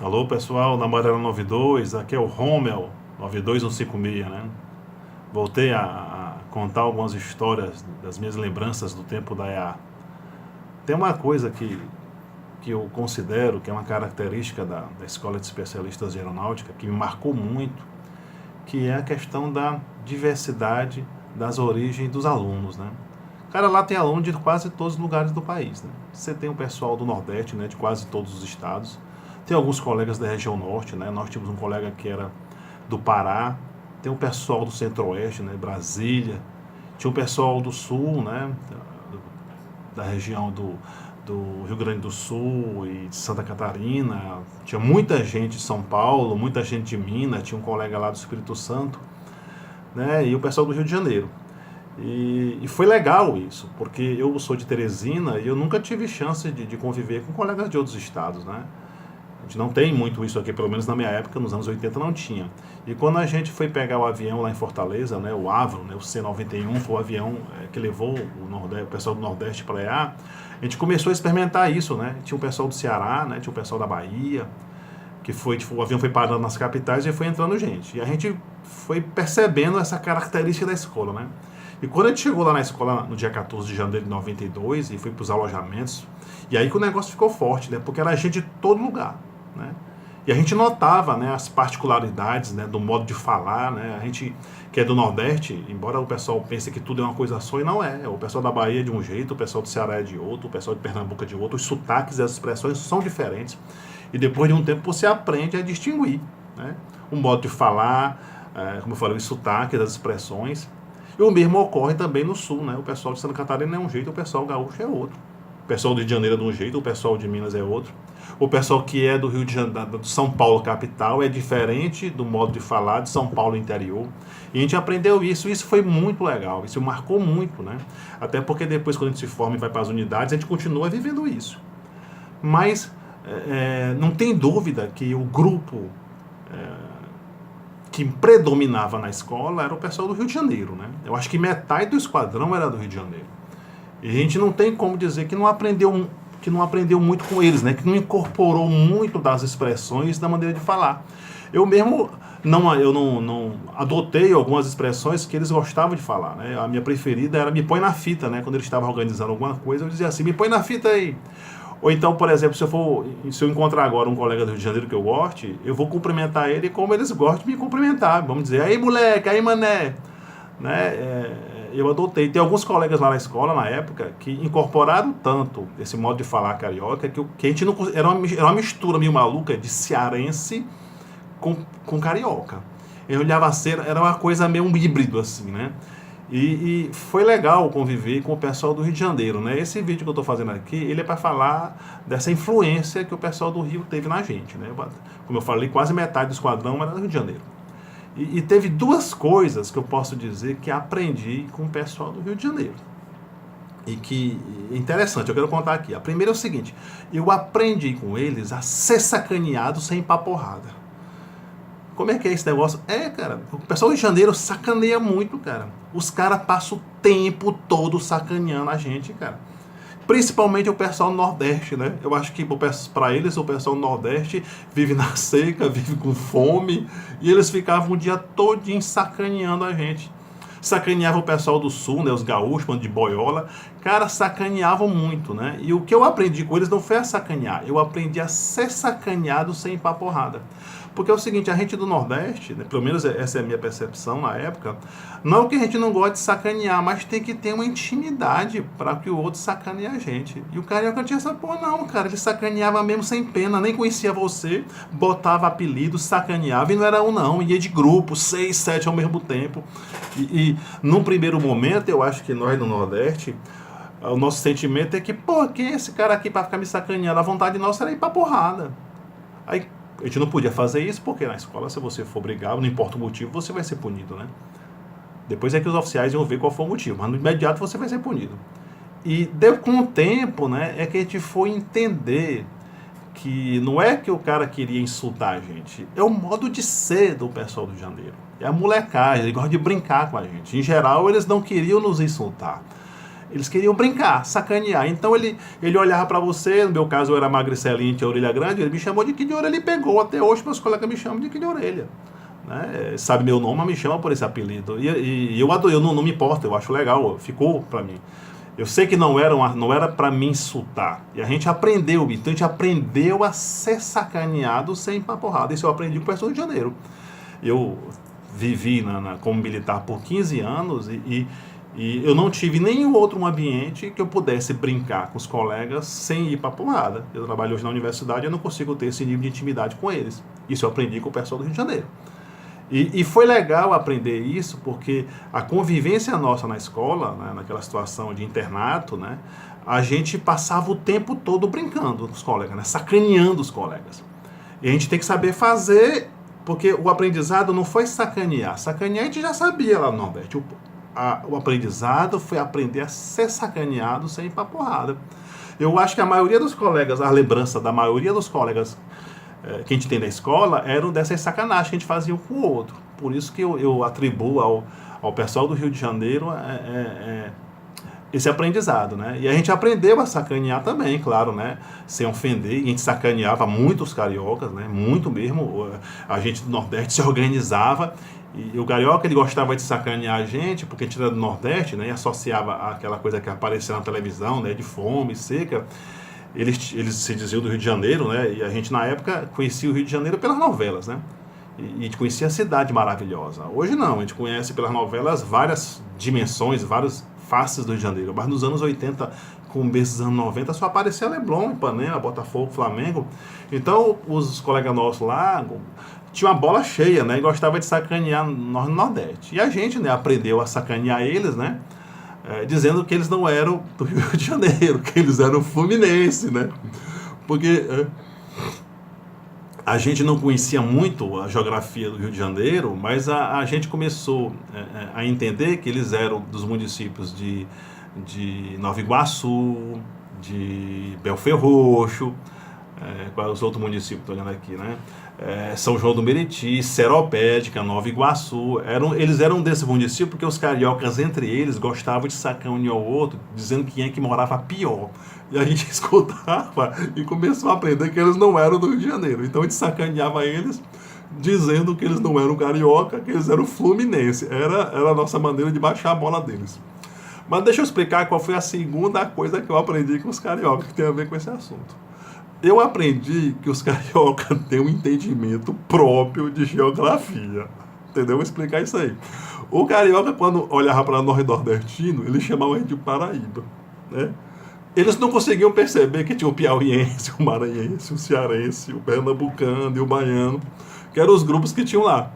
Alô pessoal, na Amarela 92, aqui é o Rommel 92156, né? Voltei a contar algumas histórias das minhas lembranças do tempo da EA. Tem uma coisa que eu considero que é uma característica da Escola de Especialistas de Aeronáutica que me marcou muito, que é a questão da diversidade das origens dos alunos, né? Cara, lá tem aluno de quase todos os lugares do país, né? Você tem o pessoal do Nordeste, né, de quase todos os estados. Tem alguns colegas da região Norte, né? Nós tínhamos um colega que era do Pará. Tem o pessoal do Centro-Oeste, né, Brasília. Tinha o pessoal do Sul, né, da região do Rio Grande do Sul e de Santa Catarina. Tinha muita gente de São Paulo, muita gente de Minas. Tinha um colega lá do Espírito Santo, né, e o pessoal do Rio de Janeiro. E foi legal isso, porque eu sou de Teresina e eu nunca tive chance de conviver com colegas de outros estados, né? A gente não tem muito isso aqui, pelo menos na minha época, nos anos 80 não tinha. E quando a gente foi pegar o avião lá em Fortaleza, né, o Avro, né, o C-91, foi o avião que levou o pessoal do Nordeste para lá, a gente começou a experimentar isso, né? Tinha o pessoal do Ceará, né, tinha o pessoal da Bahia, que foi, tipo, o avião foi parando nas capitais e foi entrando gente. E a gente foi percebendo essa característica da escola, né? E quando a gente chegou lá na escola no dia 14 de janeiro de 92 e foi para os alojamentos, e aí que o negócio ficou forte, né? Porque era gente de todo lugar, né? E a gente notava, né, as particularidades, né, do modo de falar, né? A gente que é do Nordeste, embora o pessoal pense que tudo é uma coisa só, e não é. O pessoal da Bahia é de um jeito, o pessoal do Ceará é de outro, o pessoal de Pernambuco é de outro, os sotaques e as expressões são diferentes. E depois de um tempo você aprende a distinguir, né? O modo de falar, como eu falei, os sotaques, as expressões. E o mesmo ocorre também no Sul, né? O pessoal de Santa Catarina é um jeito, o pessoal gaúcho é outro. O pessoal do Rio de Janeiro é de um jeito, o pessoal de Minas é outro. O pessoal que é do Rio de Janeiro, do São Paulo capital, é diferente do modo de falar de São Paulo interior. E a gente aprendeu isso, e isso foi muito legal, isso marcou muito, né? Até porque depois, quando a gente se forma e vai para as unidades, a gente continua vivendo isso. Mas não tem dúvida que o grupo que predominava na escola era o pessoal do Rio de Janeiro, né? Eu acho que metade do esquadrão era do Rio de Janeiro. E a gente não tem como dizer que não aprendeu muito com eles, né? Que não incorporou muito das expressões da maneira de falar. Eu mesmo não adotei algumas expressões que eles gostavam de falar, né? A minha preferida era me põe na fita, né? Quando eles estavam organizando alguma coisa, eu dizia assim, me põe na fita aí. Ou então, por exemplo, se eu encontrar agora um colega do Rio de Janeiro que eu goste, eu vou cumprimentar ele como eles gostam de me cumprimentar. Vamos dizer, aí moleque, aí mané. Né? Eu adotei. Tem alguns colegas lá na escola, na época, que incorporaram tanto esse modo de falar carioca, que a gente não... Era uma mistura meio maluca de cearense com carioca. Eu olhava a cena, era uma coisa meio um híbrido, assim, né? E foi legal conviver com o pessoal do Rio de Janeiro, né? Esse vídeo que eu estou fazendo aqui, ele é para falar dessa influência que o pessoal do Rio teve na gente, né? Como eu falei, quase metade do esquadrão era do Rio de Janeiro. E teve duas coisas que eu posso dizer que aprendi com o pessoal do Rio de Janeiro. E que é interessante, eu quero contar aqui. A primeira é o seguinte, eu aprendi com eles a ser sacaneado sem ir pra porrada. Como é que é esse negócio? Cara, o pessoal do Rio de Janeiro sacaneia muito, cara. Os caras passam o tempo todo sacaneando a gente, cara. Principalmente o pessoal do Nordeste, né? Eu acho que para eles o pessoal do Nordeste vive na seca, vive com fome, e eles ficavam o dia todinho sacaneando a gente. Sacaneava o pessoal do Sul, né? Os gaúchos, de boiola. Cara, sacaneavam muito, né? E o que eu aprendi com eles não foi a sacanear, eu aprendi a ser sacaneado sem ir pra porrada. Porque é o seguinte, a gente do Nordeste, né, pelo menos essa é a minha percepção na época, não é que a gente não gosta de sacanear, mas tem que ter uma intimidade para que o outro sacaneie a gente. E o carioca não tinha essa porra não, cara. Ele sacaneava mesmo sem pena, nem conhecia você, botava apelido, sacaneava, e não era um não, ia de grupo, 6, 7 ao mesmo tempo. E num primeiro momento, eu acho que nós do Nordeste, o nosso sentimento é que, pô, quem é esse cara aqui para ficar me sacaneando? A vontade nossa era ir pra porrada. Aí a gente não podia fazer isso porque na escola, se você for brigar, não importa o motivo, você vai ser punido, né? Depois é que os oficiais iam ver qual foi o motivo, mas no imediato você vai ser punido. E com o tempo, né, é que a gente foi entender que não é que o cara queria insultar a gente, é o modo de ser do pessoal do Rio de Janeiro. É a molecagem, eles gostam de brincar com a gente. Em geral, eles não queriam nos insultar. Eles queriam brincar, sacanear. Então ele olhava para você, no meu caso eu era magricelinho, tinha orelha grande, ele me chamou de Kid de Orelha e pegou. Até hoje meus colegas me chamam de Kid de Orelha. Né? Sabe meu nome, mas me chama por esse apelido. E eu adoro, eu não me importo, eu acho legal, ficou para mim. Eu sei que não era para me insultar. E a gente aprendeu, então a gente aprendeu a ser sacaneado sem paporrada. Isso eu aprendi com o professor de Janeiro. Eu vivi como militar por 15 anos e eu não tive nenhum outro ambiente que eu pudesse brincar com os colegas sem ir para porrada. Eu trabalho hoje na universidade e eu não consigo ter esse nível de intimidade com eles. Isso eu aprendi com o pessoal do Rio de Janeiro. E foi legal aprender isso porque a convivência nossa na escola, né, naquela situação de internato, né, a gente passava o tempo todo brincando com os colegas, né, sacaneando os colegas. E a gente tem que saber fazer, porque o aprendizado não foi sacanear. Sacanear a gente já sabia lá no Nordeste. O aprendizado foi aprender a ser sacaneado sem ir pra porrada. Eu acho que a maioria dos colegas, a lembrança da maioria dos colegas que a gente tem da escola eram dessas sacanagens que a gente fazia um com o outro. Por isso que eu atribuo ao pessoal do Rio de Janeiro esse aprendizado, né? E a gente aprendeu a sacanear também, claro, né? Sem ofender, e a gente sacaneava muito os cariocas, né? Muito mesmo. A gente do Nordeste se organizava, e o carioca ele gostava de sacanear a gente, porque a gente era do Nordeste, né? E associava aquela coisa que aparecia na televisão, né? De fome, seca. Eles se diziam do Rio de Janeiro, né? E a gente, na época, conhecia o Rio de Janeiro pelas novelas, né? E a gente conhecia a cidade maravilhosa. Hoje não, a gente conhece pelas novelas várias dimensões, várias faces do Rio de Janeiro. Mas nos anos 80, com esses anos 90, só aparecia Leblon, Ipanema, Botafogo, Flamengo. Então, os colegas nossos lá tinham uma bola cheia, né? E gostavam de sacanear no Nordeste. E a gente, né, aprendeu a sacanear eles, né? Dizendo que eles não eram do Rio de Janeiro, que eles eram Fluminense, né? Porque a gente não conhecia muito a geografia do Rio de Janeiro, mas a gente começou a entender que eles eram dos municípios de Nova Iguaçu, de Belford Roxo, quais os outros municípios, estou olhando aqui, né? São João do Meriti, Seropédica, Nova Iguaçu. Eles eram desse município porque os cariocas, entre eles, gostavam de sacar um ao outro, dizendo quem é que morava pior. E a gente escutava e começou a aprender que eles não eram do Rio de Janeiro. Então a gente sacaneava eles, dizendo que eles não eram carioca, que eles eram fluminense. Era a nossa maneira de baixar a bola deles. Mas deixa eu explicar qual foi a segunda coisa que eu aprendi com os cariocas, que tem a ver com esse assunto. Eu aprendi que os cariocas têm um entendimento próprio de geografia. Entendeu? Vou explicar isso aí. O carioca, quando olhava para nós nordestinos, ele chamava a gente de Paraíba. Né? Eles não conseguiam perceber que tinha o piauiense, o maranhense, o cearense, o pernambucano e o baiano, que eram os grupos que tinham lá.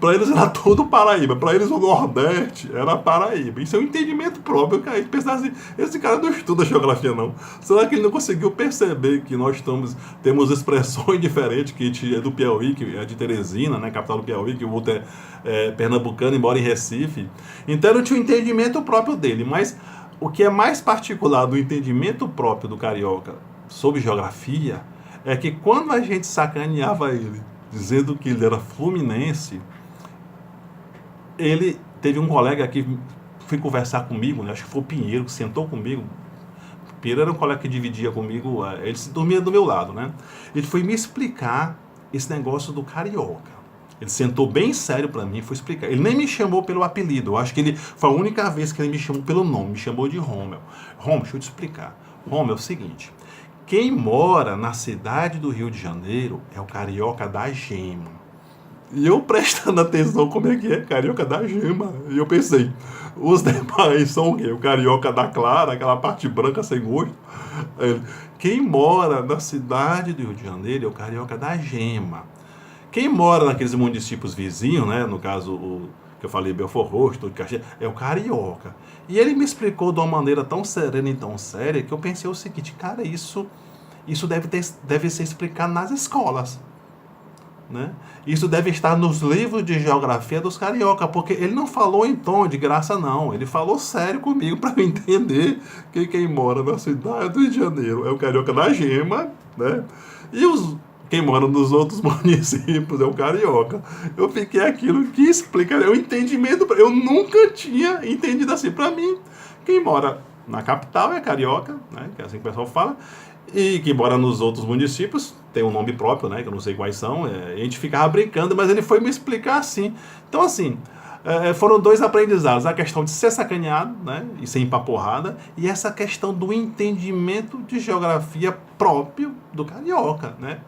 Para eles era todo Paraíba. Para eles o Nordeste era Paraíba. Isso é um entendimento próprio. Que a gente pensava assim, esse cara não estuda geografia não. Será que ele não conseguiu perceber que nós temos expressões diferentes, que a gente é do Piauí, que é de Teresina, né, capital do Piauí, que o outro é pernambucano e mora em Recife. Então ele tinha um entendimento próprio dele. Mas o que é mais particular do entendimento próprio do carioca sobre geografia é que quando a gente sacaneava ele, dizendo que ele era fluminense, ele teve um colega que foi conversar comigo, né? Acho que foi o Pinheiro, que sentou comigo. O Pinheiro era um colega que dividia comigo, ele dormia do meu lado, né? Ele foi me explicar esse negócio do carioca. Ele sentou bem sério para mim e foi explicar. Ele nem me chamou pelo apelido, eu acho que foi a única vez que ele me chamou pelo nome, me chamou de Rommel. Rommel, deixa eu te explicar. Rommel é o seguinte: quem mora na cidade do Rio de Janeiro é o carioca da gema. E eu prestando atenção como é que é carioca da gema. E eu pensei, os demais são o quê? O carioca da clara, aquela parte branca sem gosto. Quem mora na cidade do Rio de Janeiro é o carioca da gema. Quem mora naqueles municípios vizinhos, né? No caso, que eu falei, Belford Roxo, Caxias, é o carioca. E ele me explicou de uma maneira tão serena e tão séria que eu pensei o seguinte, cara, isso deve ser explicado nas escolas. Né? Isso deve estar nos livros de geografia dos carioca, porque ele não falou em tom de graça, não. Ele falou sério comigo para eu entender que quem mora na cidade do Rio de Janeiro é o carioca da gema, né? E quem mora nos outros municípios é o carioca. Eu fiquei aquilo que explica, o entendimento, eu nunca tinha entendido assim. Para mim, quem mora na capital é carioca, né? Que é assim que o pessoal fala, e que mora nos outros municípios, tem um nome próprio, né? Que eu não sei quais são, a gente ficava brincando, mas ele foi me explicar assim. Então, assim, foram dois aprendizados, a questão de ser sacaneado, né? E ser empaporrada, e essa questão do entendimento de geografia próprio do carioca, né?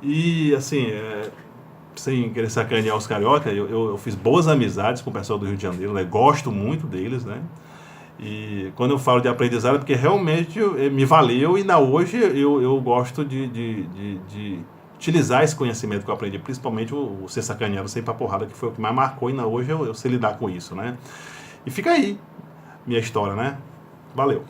E, assim, sem querer sacanear os carioca, eu fiz boas amizades com o pessoal do Rio de Janeiro, né? Gosto muito deles, né? E quando eu falo de aprendizado é porque realmente me valeu e ainda hoje eu gosto de utilizar esse conhecimento que eu aprendi, principalmente o ser sacaneado, ser pra porrada, que foi o que mais marcou, e ainda hoje eu sei lidar com isso, né? E fica aí minha história, né? Valeu!